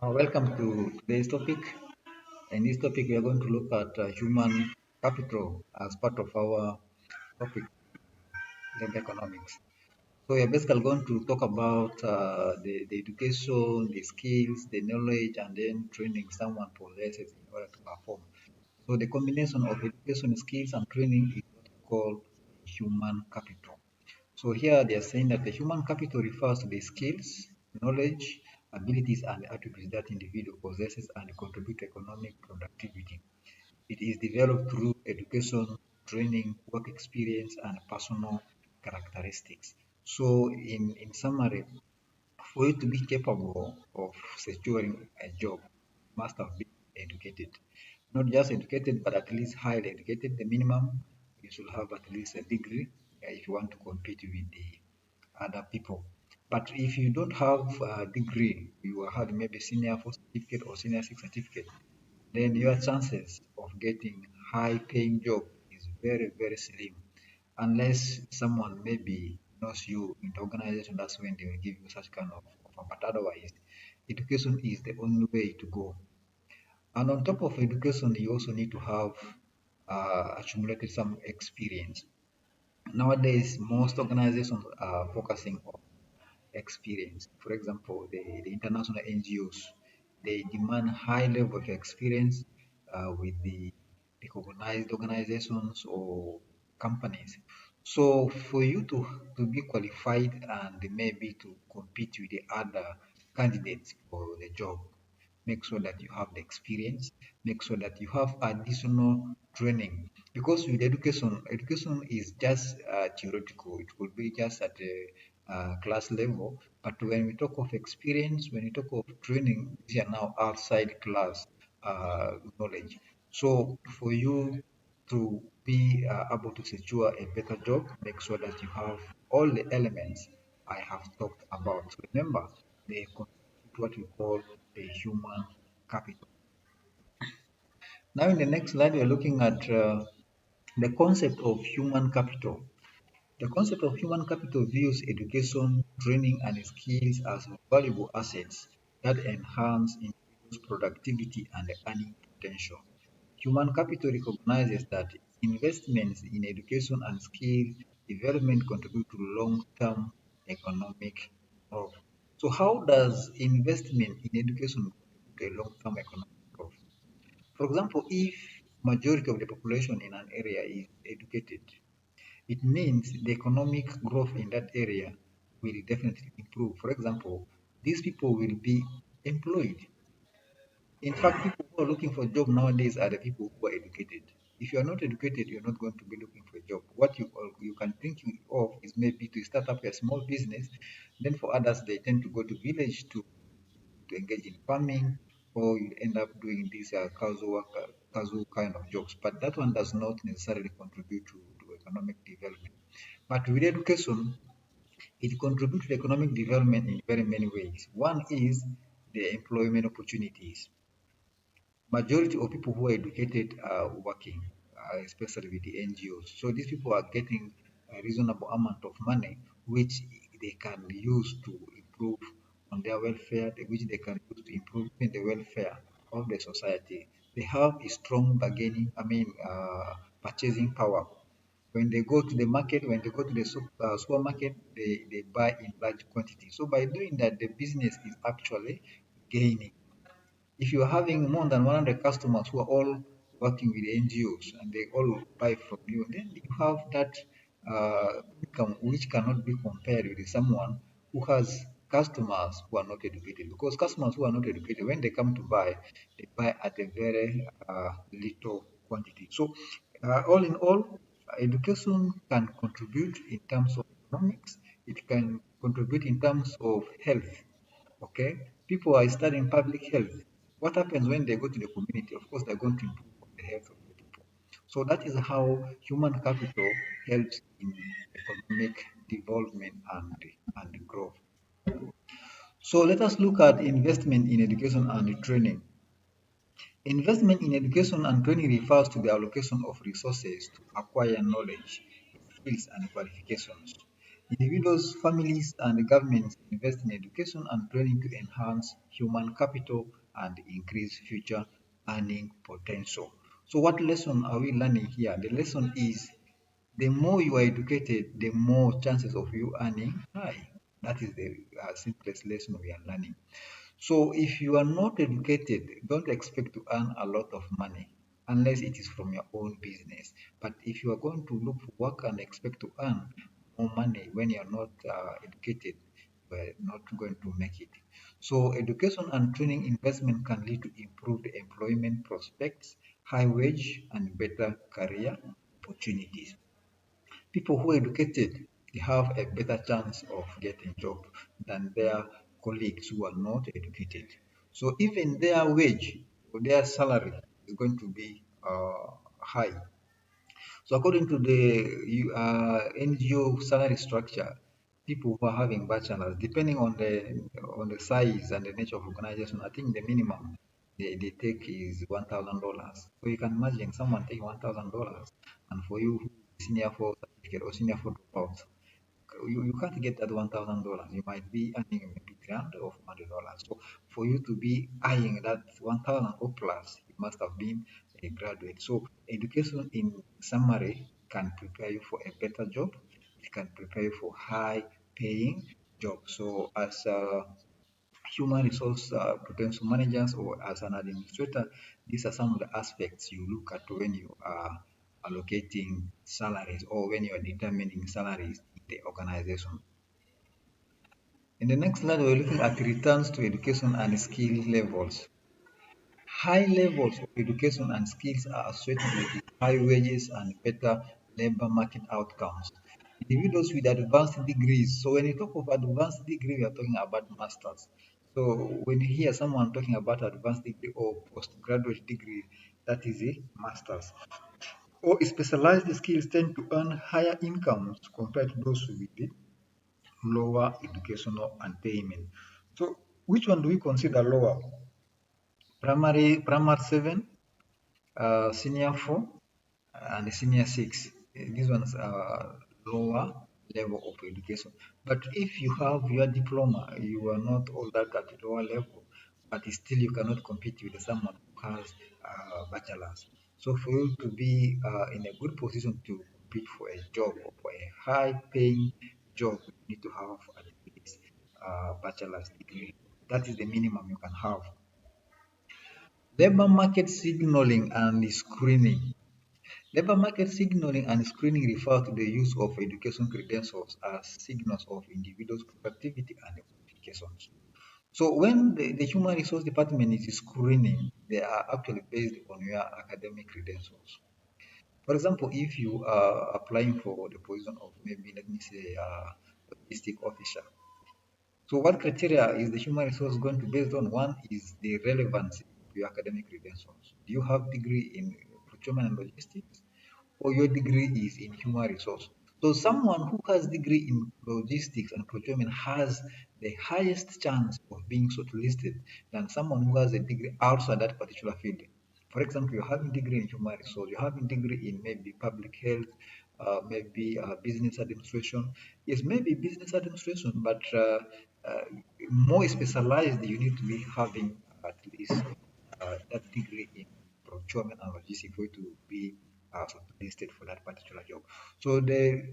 Welcome to today's topic. In this topic, we are going to look at human capital as part of our topic, labor economics. So, we are basically going to talk about the education, the skills, the knowledge, and then training someone possesses in order to perform. So, the combination of education, skills, and training is what we call human capital. So here they are saying that the human capital refers to the skills, knowledge, abilities, and attributes that individual possesses and contribute to economic productivity. It is developed through education, training, work experience, and personal characteristics. So in summary, for you to be capable of securing a job, you must have been educated. Not just educated, but at least highly educated. The minimum, you should have at least a degree if you want to compete with the other people. But if you don't have a degree, you have maybe senior 4 certificate or senior 6 certificate, then your chances of getting high paying job is very, very slim. Unless someone maybe knows you in the organization, that's when they will give you such kind of offer. But otherwise, education is the only way to go. And on top of education, you also need to have accumulated some experience. Nowadays, most organizations are focusing on experience. For example, the international NGOs, they demand high level of experience with the recognized organizations or companies. So for you to be qualified and maybe to compete with the other candidates for the job, make sure that you have the experience, make sure that you have additional training. Because with education, education is just theoretical. It could be just at a class level. But when we talk of experience, when we talk of training, these are now outside class knowledge. So for you to be able to secure a better job, make sure that you have all the elements I have talked about. So remember, they constitute what we call the human capital. Now, in the next slide, we are looking at the concept of human capital. The concept of human capital views education, training, and skills as valuable assets that enhance individuals' productivity and earning potential. Human capital recognizes that investments in education and skill development contribute to long-term economic growth. So, how does investment in education contribute to long-term economic growth? For example, if majority of the population in an area is educated, it means the economic growth in that area will definitely improve. For example, these people will be employed. In fact, people who are looking for a job nowadays are the people who are educated. If you are not educated, you're not going to be looking for a job. What you can think of is maybe to start up a small business. Then for others, they tend to go to village to engage in farming, or you end up doing these casual work, casual kind of jobs. But that one does not necessarily contribute to economic development. But with education, it contributes to economic development in very many ways. One is the employment opportunities. Majority of people who are educated are working, especially with the NGOs. So these people are getting a reasonable amount of money, which they can use to improve on their welfare, which they can use to improve in the welfare of the society. They have a strong purchasing power. When they go to the market, when they go to the supermarket, they buy in large quantity. So by doing that, the business is actually gaining. If you're having more than 100 customers who are all working with NGOs and they all buy from you, then you have that income which cannot be compared with someone who has customers who are not educated. Because customers who are not educated, when they come to buy, they buy at a very little quantity. So, all in all, education can contribute in terms of economics, it can contribute in terms of health. Okay, people are studying public health. What happens when they go to the community? Of course, they're going to improve on the health of the people. So that is how human capital helps in economic development and growth. So let us look at investment in education and training. Investment in education and training refers to the allocation of resources to acquire knowledge, skills, and qualifications. Individuals, families, and governments invest in education and training to enhance human capital and increase future earning potential. So, what lesson are we learning here? The lesson is the more you are educated, the more chances of you earning high. That is the simplest lesson we are learning. So if you are not educated, don't expect to earn a lot of money unless it is from your own business. But if you are going to look for work and expect to earn more money when you are not educated, we're not going to make it. So education and training investment can lead to improved employment prospects, high wage, and better career opportunities. People who are educated, they have a better chance of getting job than their colleagues who are not educated. So even their wage or their salary is going to be high. So according to the NGO salary structure, people who are having bachelors, depending on the size and the nature of organization, I think the minimum they take is $1,000. So you can imagine someone taking $1,000, and for you senior for certificate or senior for dropout, you can't get that $1,000. You might be earning maybe $300 or $400. So for you to be eyeing that 1,000 or plus, you must have been a graduate. So education, in summary, can prepare you for a better job. It can prepare you for high-paying job. So as human resource potential managers or as an administrator, these are some of the aspects you look at when you are allocating salaries or when you are determining salaries in the organization. In the next slide, we're looking at returns to education and skill levels. High levels of education and skills are associated with high wages and better labor market outcomes. Individuals with advanced degrees. So when you talk of advanced degree, we are talking about masters. So when you hear someone talking about advanced degree or postgraduate degree, that is a masters. Or specialized skills tend to earn higher incomes compared to those with the lower educational attainment. So which one do we consider lower? Primary 7, senior 4, and senior 6. These ones are lower level of education. But if you have your diploma, you are not all that at lower level, but still you cannot compete with someone who has bachelor's. So for you to be in a good position to compete for a job or for a high paying job, you need to have at least bachelor's degree. That is the minimum you can have. Labor market signaling and screening. Labor market signaling and screening refer to the use of education credentials as signals of individuals' productivity and qualifications. So when the human resource department is screening, they are actually based on your academic credentials. For example, if you are applying for the position of maybe, let me say, logistic officer, so what criteria is the human resource going to be based on? One is the relevance of your academic credentials. Do you have degree in procurement and logistics? Or your degree is in human resource? So someone who has degree in logistics and procurement has the highest chance of being shortlisted than someone who has a degree outside that particular field. For example, you have a degree in human resource, you have a degree in maybe public health, maybe business administration. Yes, maybe business administration, but uh, more specialized, you need to be having at least that degree in procurement and logistics for you to be shortlisted for that particular job. So the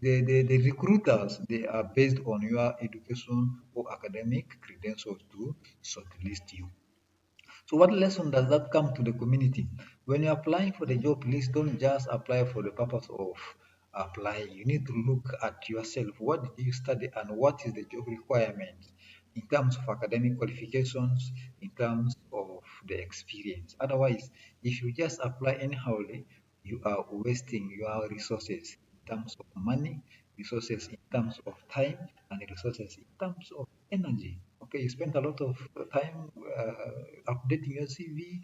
recruiters, they are based on your education or academic credentials to shortlist you. So what lesson does that come to the community? When you're applying for the job, please don't just apply for the purpose of applying. You need to look at yourself. What did you study and what is the job requirement in terms of academic qualifications, in terms of the experience. Otherwise, if you just apply anyhowly, you are wasting your resources in terms of money, resources in terms of time, and resources in terms of energy. Okay, you spent a lot of time updating your CV,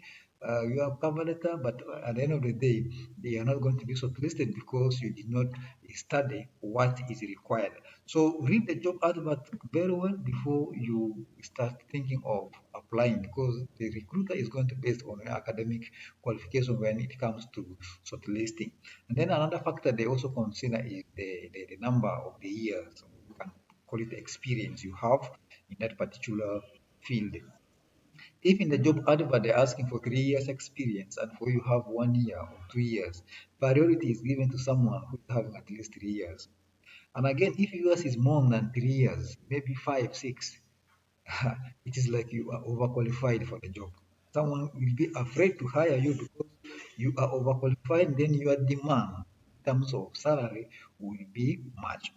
you have cover letter, but at the end of the day, they are not going to be shortlisted because you did not study what is required. So read the job advert very well before you start thinking of applying, because the recruiter is going to base on your academic qualification when it comes to shortlisting. And then another factor they also consider is the number of the years, you can call it experience you have in that particular field. If in the job advert they're asking for 3 years experience and for you have 1 year or 2 years, priority is given to someone who is having at least 3 years. And again, if yours is more than 3 years, maybe five, six, it is like you are overqualified for the job. Someone will be afraid to hire you because you are overqualified, then your demand in terms of salary will be much.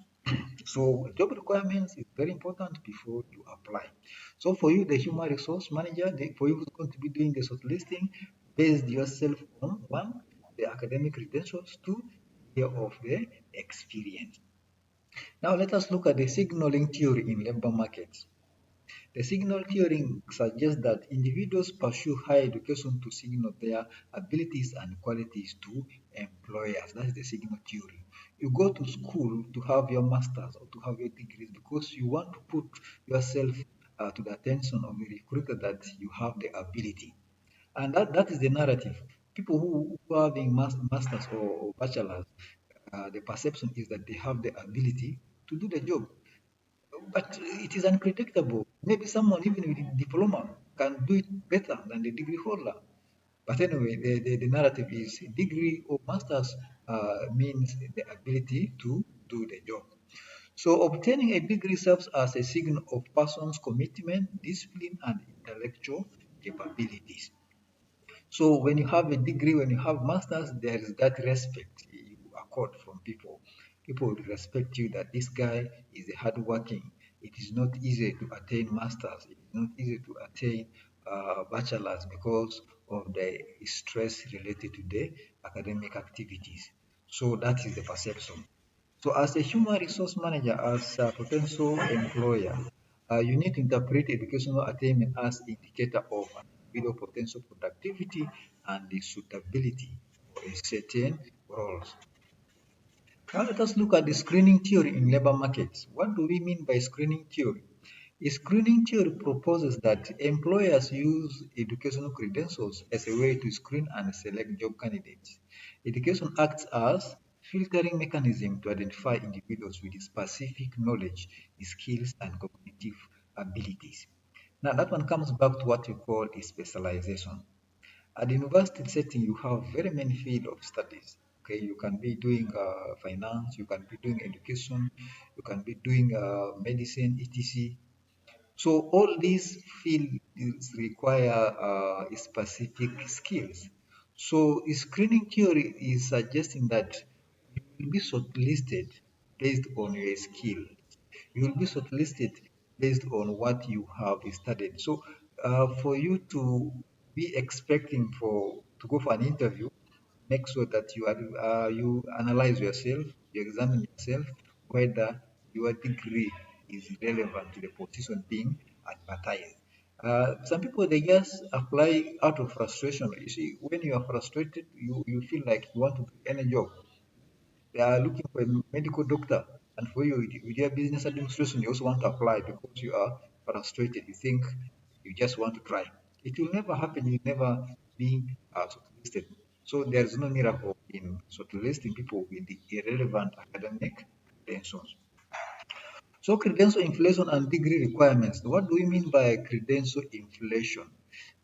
So job requirements is very important before you apply. So for you, the human resource manager, for you who's going to be doing the shortlisting, based yourself on one, the academic credentials, two, year of the experience. Now let us look at the signaling theory in labor markets. The signal theory suggests that individuals pursue higher education to signal their abilities and qualities to employers. That's the signal theory. You go to school to have your masters or to have your degrees because you want to put yourself to the attention of the recruiter that you have the ability. And that is the narrative. People who are having masters or bachelors, the perception is that they have the ability to do the job. But it is unpredictable. Maybe someone even with a diploma can do it better than the degree holder. But anyway, the narrative is degree or master's means the ability to do the job. So obtaining a degree serves as a signal of person's commitment, discipline, and intellectual capabilities. So when you have a degree, when you have masters, there is that respect you accord from people. People will respect you that this guy is a hardworking. It is not easy to attain masters. It is not easy to attain bachelors because of the stress related to the academic activities. So that is the perception. So as a human resource manager, as a potential employer, you need to interpret educational attainment as indicator of an individual potential productivity and the suitability for a certain roles. Now let us look at the screening theory in labor markets. What do we mean by screening theory? A screening theory proposes that employers use educational credentials as a way to screen and select job candidates. Education acts as filtering mechanism to identify individuals with specific knowledge, skills, and cognitive abilities. Now that one comes back to what we call a specialization. At the university setting, you have very many field of studies. Okay, you can be doing finance, you can be doing education, you can be doing medicine, etc. So all these fields require specific skills. So screening theory is suggesting that you will be shortlisted based on your skill. You will be shortlisted based on what you have studied. So for you to be expecting to go for an interview, make sure that you analyze yourself, you examine yourself whether your degree is relevant to the position being advertised. Some people they just apply out of frustration. You see, when you are frustrated, you feel like you want to do any job. They are looking for a medical doctor, and for you, with your business administration, you also want to apply because you are frustrated. You think you just want to try. It will never happen. You'll never be shortlisted. So there's no miracle in shortlisting people with the irrelevant academic credentials. So credential inflation and degree requirements. What do we mean by credential inflation?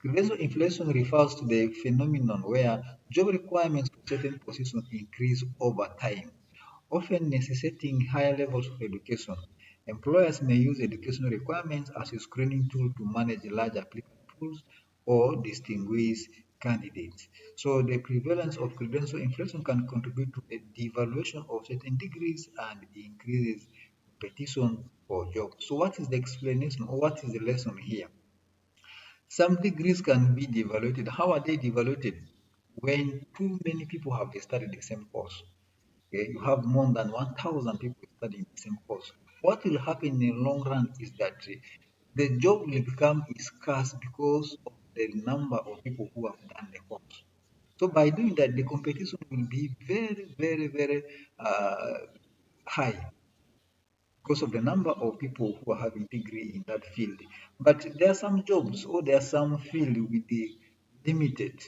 Credential inflation refers to the phenomenon where job requirements for certain positions increase over time, often necessitating higher levels of education. Employers may use educational requirements as a screening tool to manage large applicant pools or distinguish candidates. So the prevalence of credential inflation can contribute to a devaluation of certain degrees and increases competition for jobs. So what is the explanation or what is the lesson here? Some degrees can be devalued. How are they devalued? When too many people have studied the same course. Okay, you have more than 1,000 people studying the same course. What will happen in the long run is that the job will become scarce because of the number of people who have done the course. So by doing that, the competition will be very, very, very high because of the number of people who are having degree in that field. But there are some jobs or there are some field with the limited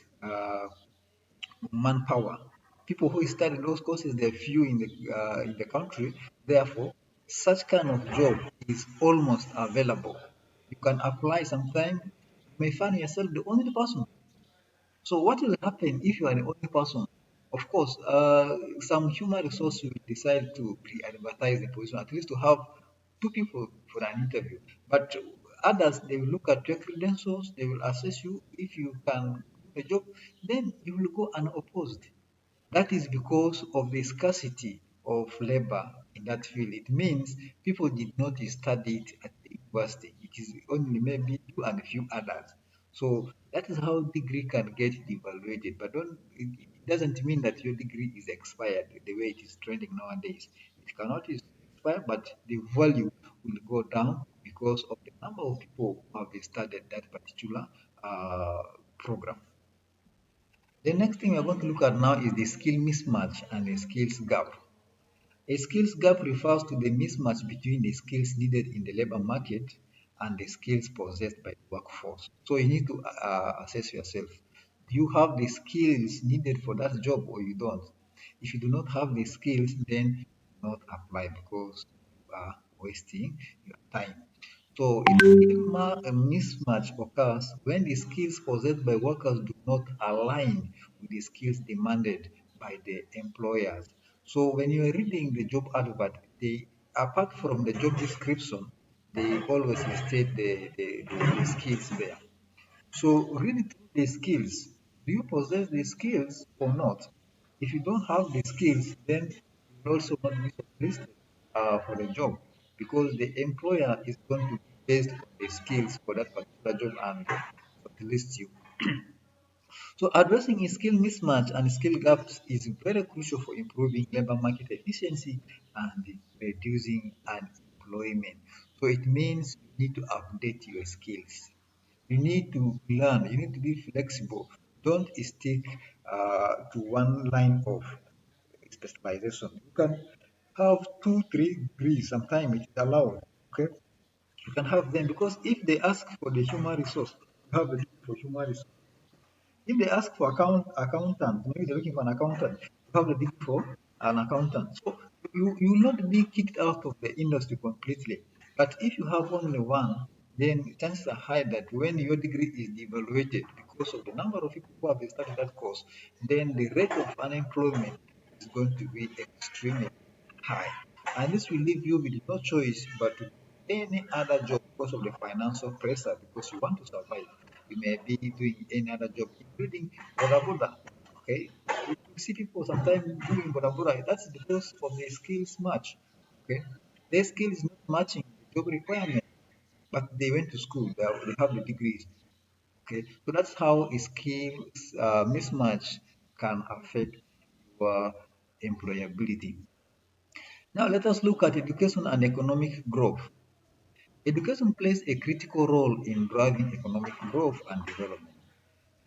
manpower. People who study those courses, they're few in the country. Therefore, such kind of job is almost available. You can apply sometime. You may find yourself the only person. So what will happen if you are the only person? Of course, some human resource will decide to pre-advertise the position, at least to have two people for an interview. But others, they will look at your credentials, they will assess you. If you can do the job, then you will go unopposed. That is because of the scarcity of labor in that field. It means people did not study it at the university. It is only maybe you and a few others. So that is how degree can get devaluated. But it doesn't mean that your degree is expired the way it is trending nowadays. It cannot expire, but the value will go down because of the number of people who have studied that particular program. The next thing we're going to look at now is the skill mismatch and the skills gap. A skills gap refers to the mismatch between the skills needed in the labor market and the skills possessed by the workforce. So you need to assess yourself. Do you have the skills needed for that job or you don't? If you do not have the skills, then do not apply because you are wasting your time. So a mismatch occurs when the skills possessed by workers do not align with the skills demanded by the employers. So when you are reading the job advert, they apart from the job description, they always state the skills there. So read through the skills. Do you possess the skills or not? If you don't have the skills, then you will also not be shortlisted for the job because the employer is going to be based on the skills for that particular job and shortlist you. So addressing a skill mismatch and skill gaps is very crucial for improving labor market efficiency and reducing unemployment. So it means you need to update your skills. You need to learn. You need to be flexible. Don't stick to one line of specialization. You can have two, three degrees. Sometimes it is allowed. Okay, you can have them because if they ask for the human resource, you have the degree for human resource. If they ask for accountant, maybe they're looking for an accountant, you have the degree for an accountant. So you will not be kicked out of the industry completely. But if you have only one, then chances are high that when your degree is devaluated because of the number of people who have started that course, then the rate of unemployment is going to be extremely high. And this will leave you with no choice but to do any other job because of the financial pressure, because you want to survive. You may be doing any other job, including Boda Boda. Okay, you see people sometimes doing Boda Boda. That's because of the skills match. Okay, their skills not matching the job requirement, but they went to school. They have the degrees. Okay, so that's how a skills mismatch can affect your employability. Now let us look at education and economic growth. Education plays a critical role in driving economic growth and development.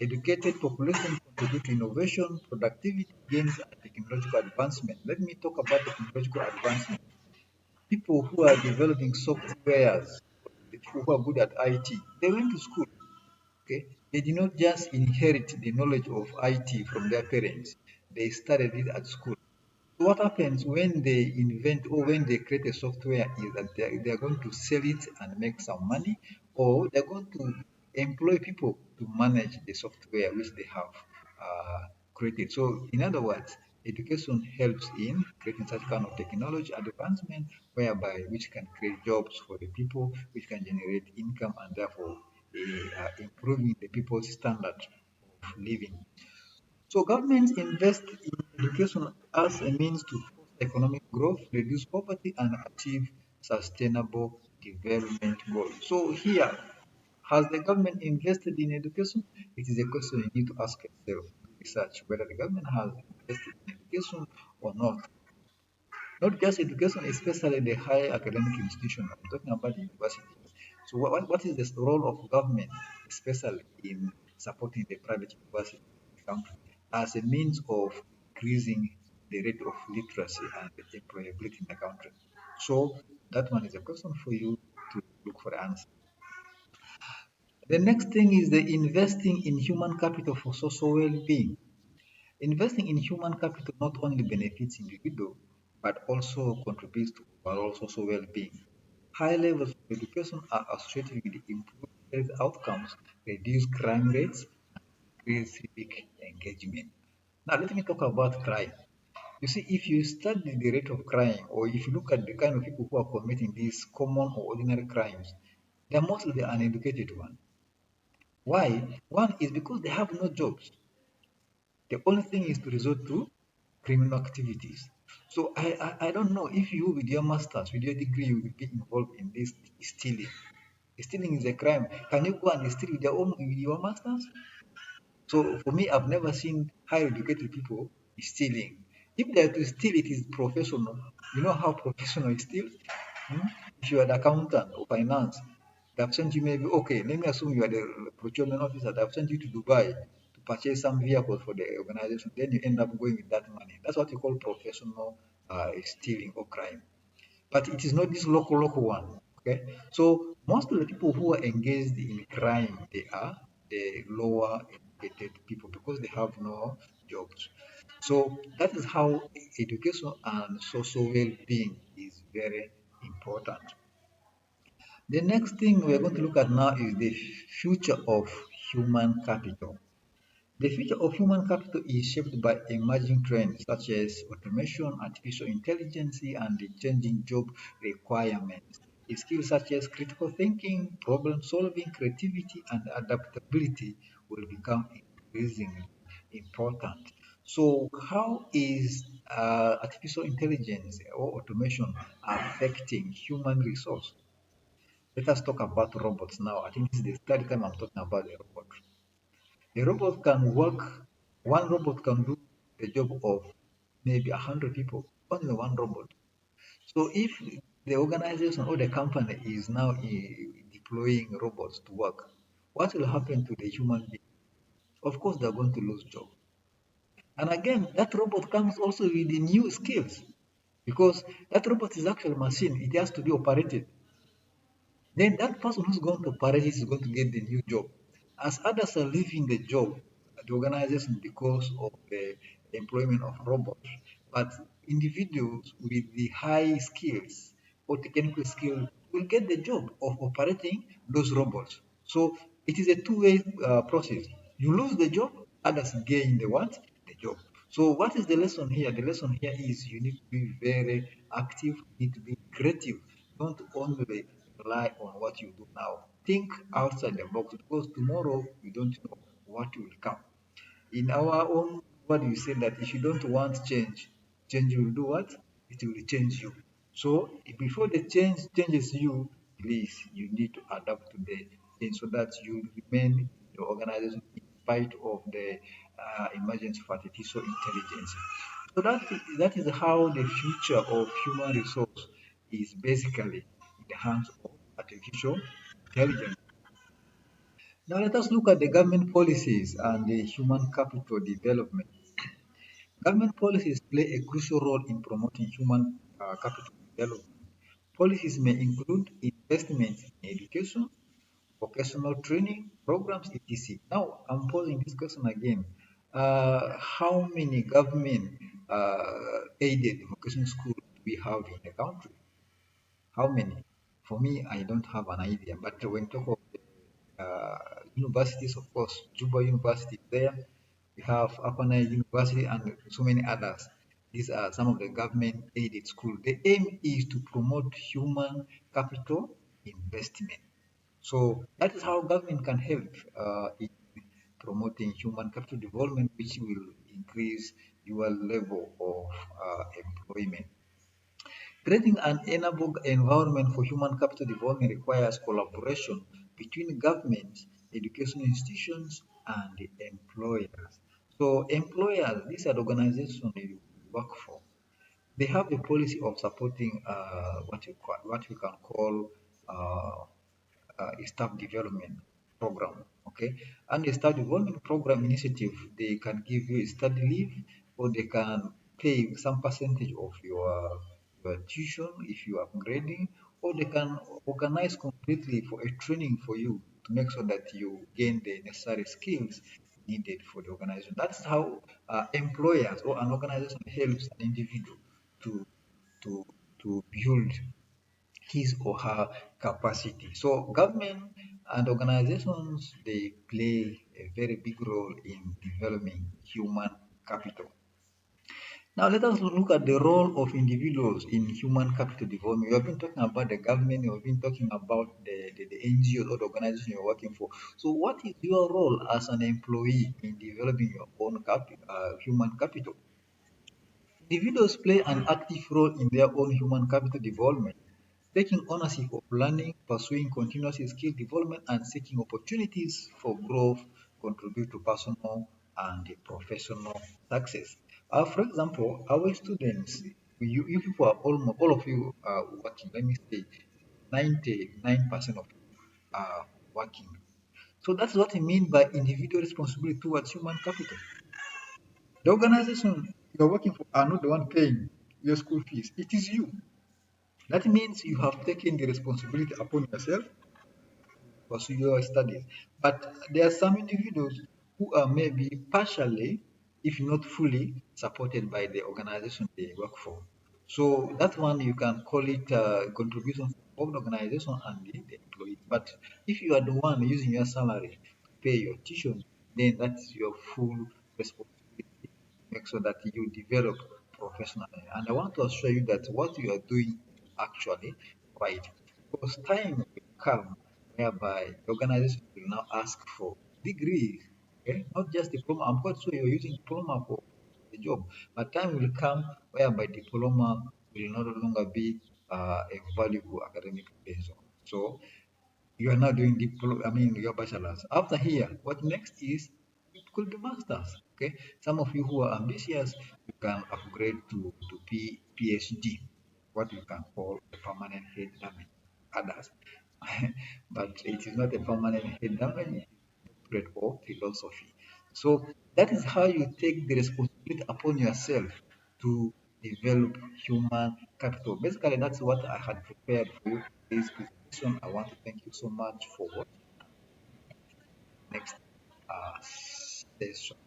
Educated population contribute to innovation, productivity gains, and technological advancement. Let me talk about technological advancement. People who are developing softwares, the people who are good at IT, they went to school. Okay, they did not just inherit the knowledge of IT from their parents; they studied it at school. So what happens when they invent or when they create a software is that they are going to sell it and make some money, or they're going to employ people to manage the software which they have created. So, in other words, education helps in creating such kind of technology advancement whereby which can create jobs for the people, which can generate income and therefore improving the people's standard of living. So governments invest in education as a means to foster economic growth, reduce poverty, and achieve sustainable development goals. So here, has the government invested in education? It is a question you need to ask yourself. Research whether the government has invested in education or not. Not just education, especially the higher academic institution. I'm talking about the universities. So what is the role of government, especially in supporting the private university in the country as a means of increasing the rate of literacy and employability in the country? So that one is a question for you to look for the answer. The next thing is the investing in human capital for social well-being. Investing in human capital not only benefits individual but also contributes to overall social well-being. High levels of education are associated with improved health outcomes, reduced crime rates, increased civic engagement. Now let me talk about crime. You see, if you study the rate of crime, or if you look at the kind of people who are committing these common or ordinary crimes, they are mostly the uneducated one. Why? One is because they have no jobs. The only thing is to resort to criminal activities. So I don't know if you, with your masters, with your degree, you will be involved in this stealing. Stealing is a crime. Can you go and steal with your masters? So for me, I've never seen high educated people stealing. If they are to steal, it is professional. You know how professional is steal? Hmm? If you are the accountant or finance, they have sent you maybe, okay, let me assume you are the procurement officer, they have sent you to Dubai to purchase some vehicles for the organization. Then you end up going with that money. That's what you call professional stealing or crime. But it is not this local one. Okay, so most of the people who are engaged in crime, they are the lower educated people because they have no jobs. So that is how education and social well-being is very important. The next thing we're going to look at now is the future of human capital. The future of human capital is shaped by emerging trends such as automation, artificial intelligence, and the changing job requirements. Skills such as critical thinking, problem solving, creativity, and adaptability will become increasingly important. So, how is artificial intelligence or automation affecting human resource? Let us talk about robots now. I think this is the third time I'm talking about a robot. A robot can work, one robot can do the job of maybe 100 people, only one robot. So if the organization or the company is now deploying robots to work, what will happen to the human being? Of course, they're going to lose job. And again, that robot comes also with the new skills because that robot is actually a machine. It has to be operated. Then that person who's going to Paris is going to get the new job. As others are leaving the job, the organization because of the employment of robots, but individuals with the high skills or technical skill will get the job of operating those robots. So it is a two-way process. You lose the job, others gain the what? The job. So what is the lesson here? The lesson here is you need to be very active, you need to be creative. Don't only rely on what you do now. Think outside the box because tomorrow you don't know what will come. In our own what you say that if you don't want change, change will do what? It will change you. So before the change changes you, please you need to adapt to the change so that you remain in the organization in spite of the emergence of artificial intelligence. So that is how the future of human resource is basically in the hands of artificial intelligence. Now let us look at the government policies and the human capital development. Government policies play a crucial role in promoting human capital development. Policies may include investment in education, vocational training programs, etc. Now, I'm posing this question again. How many government aided vocational schools do we have in the country? How many? For me, I don't have an idea. But when talk of universities, of course, Juba University is there. We have Apana University and so many others. These are some of the government aided schools. The aim is to promote human capital investment. So that is how government can help in promoting human capital development, which will increase your level of employment. Creating an enable environment for human capital development requires collaboration between government, educational institutions, and the employers. So employers, these are the organizations you work for. They have a policy of supporting what you can call uh, a staff development program. Okay, and a staff development program initiative, they can give you a study leave, or they can pay some percentage of your tuition if you are grading, or they can organize completely for a training for you to make sure that you gain the necessary skills needed for the organization. That's how employers or an organization helps an individual to to to build his or her capacity. So government and organizations, they play a very big role in developing human capital. Now let us look at the role of individuals in human capital development. We have been talking about the government, we have been talking about the NGOs or the organization you're working for. So what is your role as an employee in developing your own human capital? Individuals play an active role in their own human capital development, taking ownership of learning, pursuing continuous skill development, and seeking opportunities for growth contribute to personal and professional success. For example, our students, you people are almost all of you are working. Let me say 99% of you are working. So that's what I mean by individual responsibility towards human capital. The organization you're working for are not the one paying your school fees. It is you. That means you have taken the responsibility upon yourself to pursue your studies. But there are some individuals who are maybe partially, if not fully, supported by the organization they work for. So that one you can call it contribution from the organization and the employee. But if you are the one using your salary to pay your tuition, then that's your full responsibility. Make sure that you develop professionally. And I want to assure you that what you are doing actually right. Because time will come whereby the organization will now ask for degrees, okay? Not just diploma. I'm quite sure you're using diploma for the job, but time will come whereby diploma will no longer be a valuable academic basis. So you are now doing diploma, I mean your bachelor's. After here, what next is it could be masters. Okay. Some of you who are ambitious, you can upgrade to PhD, what you can call a permanent head damage. Others. But it is not a permanent head damage, doctorate or philosophy. So that is how you take the responsibility upon yourself to develop human capital. Basically, that's what I had prepared for you in this presentation. I want to thank you so much for watching. Next session.